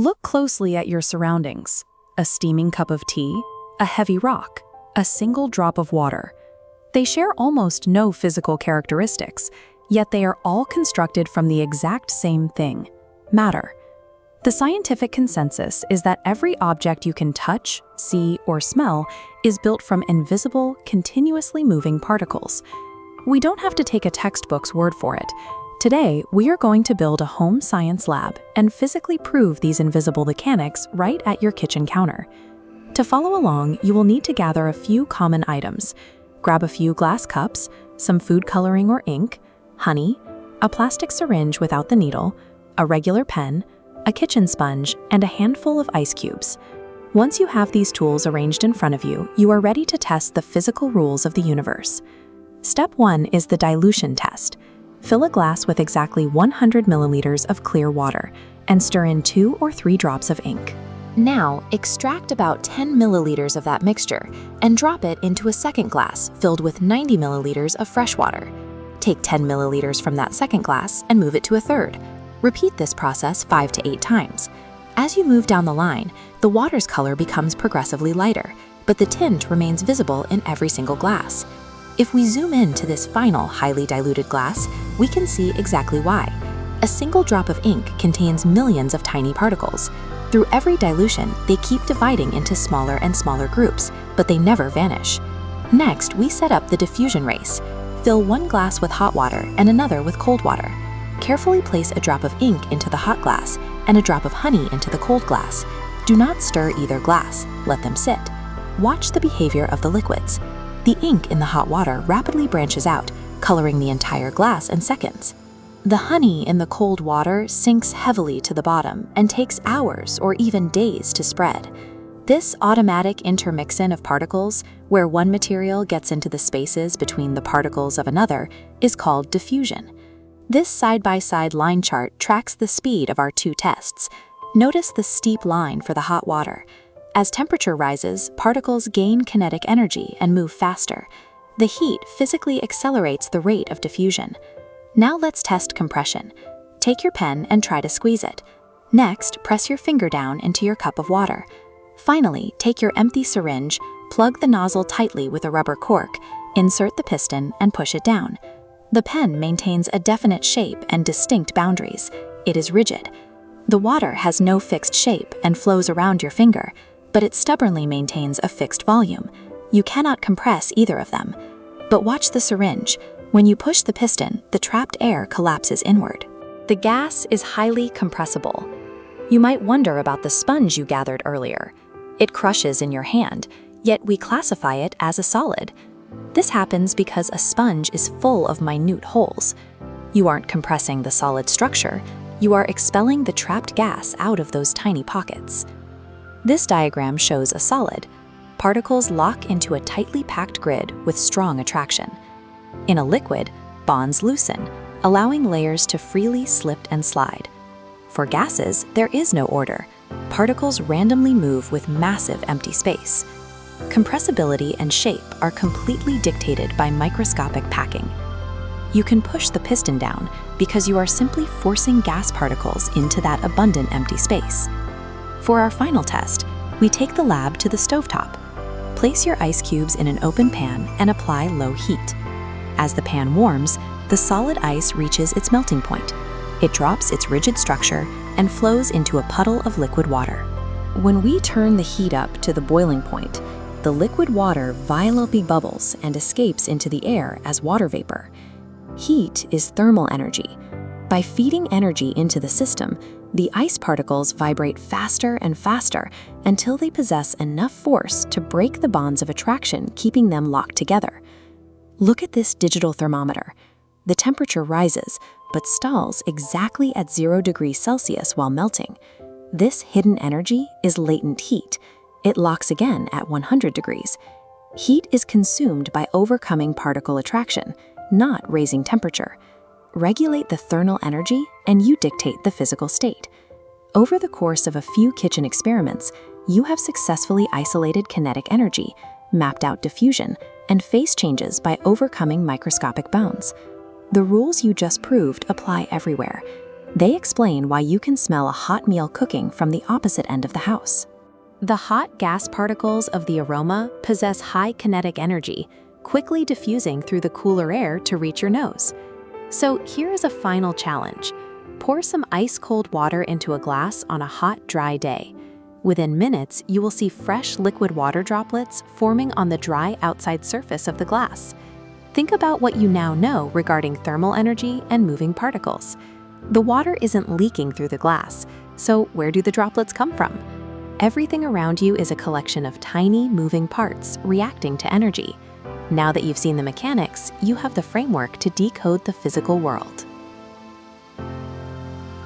Look closely at your surroundings. A steaming cup of tea, a heavy rock, a single drop of water. They share almost no physical characteristics, yet they are all constructed from the exact same thing: matter. The scientific consensus is that every object you can touch, see, or smell is built from invisible, continuously moving particles. We don't have to take a textbook's word for it. Today, we are going to build a home science lab and physically prove these invisible mechanics right at your kitchen counter. To follow along, you will need to gather a few common items. Grab a few glass cups, some food coloring or ink, honey, a plastic syringe without the needle, a regular pen, a kitchen sponge, and a handful of ice cubes. Once you have these tools arranged in front of you, you are ready to test the physical rules of the universe. Step 1 is the dilution test. Fill a glass with exactly 100 milliliters of clear water and stir in 2 or 3 drops of ink. Now, extract about 10 milliliters of that mixture and drop it into a second glass filled with 90 milliliters of fresh water. Take 10 milliliters from that second glass and move it to a third. Repeat this process 5 to 8 times. As you move down the line, the water's color becomes progressively lighter, but the tint remains visible in every single glass. If we zoom in to this final highly diluted glass, we can see exactly why. A single drop of ink contains millions of tiny particles. Through every dilution, they keep dividing into smaller and smaller groups, but they never vanish. Next, we set up the diffusion race. Fill one glass with hot water and another with cold water. Carefully place a drop of ink into the hot glass and a drop of honey into the cold glass. Do not stir either glass, let them sit. Watch the behavior of the liquids. The ink in the hot water rapidly branches out, coloring the entire glass in seconds. The honey in the cold water sinks heavily to the bottom and takes hours or even days to spread. This automatic intermixing of particles, where one material gets into the spaces between the particles of another, is called diffusion. This side-by-side line chart tracks the speed of our two tests. Notice the steep line for the hot water. As temperature rises, particles gain kinetic energy and move faster. The heat physically accelerates the rate of diffusion. Now let's test compression. Take your pen and try to squeeze it. Next, press your finger down into your cup of water. Finally, take your empty syringe, plug the nozzle tightly with a rubber cork, insert the piston, and push it down. The pen maintains a definite shape and distinct boundaries. It is rigid. The water has no fixed shape and flows around your finger, but it stubbornly maintains a fixed volume. You cannot compress either of them. But watch the syringe. When you push the piston, the trapped air collapses inward. The gas is highly compressible. You might wonder about the sponge you gathered earlier. It crushes in your hand, yet we classify it as a solid. This happens because a sponge is full of minute holes. You aren't compressing the solid structure, you are expelling the trapped gas out of those tiny pockets. This diagram shows a solid. Particles lock into a tightly packed grid with strong attraction. In a liquid, bonds loosen, allowing layers to freely slip and slide. For gases, there is no order. Particles randomly move with massive empty space. Compressibility and shape are completely dictated by microscopic packing. You can push the piston down because you are simply forcing gas particles into that abundant empty space. For our final test, we take the lab to the stovetop. Place your ice cubes in an open pan and apply low heat. As the pan warms, the solid ice reaches its melting point. It drops its rigid structure and flows into a puddle of liquid water. When we turn the heat up to the boiling point, the liquid water violently bubbles and escapes into the air as water vapor. Heat is thermal energy. By feeding energy into the system, the ice particles vibrate faster and faster until they possess enough force to break the bonds of attraction keeping them locked together. Look at this digital thermometer. The temperature rises, but stalls exactly at 0 degrees Celsius while melting. This hidden energy is latent heat. It locks again at 100 degrees. Heat is consumed by overcoming particle attraction, not raising temperature. Regulate the thermal energy and you dictate the physical state. Over the course of a few kitchen experiments, you have successfully isolated kinetic energy, mapped out diffusion, and phase changes by overcoming microscopic bounds. The rules you just proved apply everywhere. They explain why you can smell a hot meal cooking from the opposite end of the house. The hot gas particles of the aroma possess high kinetic energy, quickly diffusing through the cooler air to reach your nose. So here is a final challenge. Pour some ice-cold water into a glass on a hot, dry day. Within minutes, you will see fresh liquid water droplets forming on the dry outside surface of the glass. Think about what you now know regarding thermal energy and moving particles. The water isn't leaking through the glass, so where do the droplets come from? Everything around you is a collection of tiny, moving parts reacting to energy. Now that you've seen the mechanics, you have the framework to decode the physical world.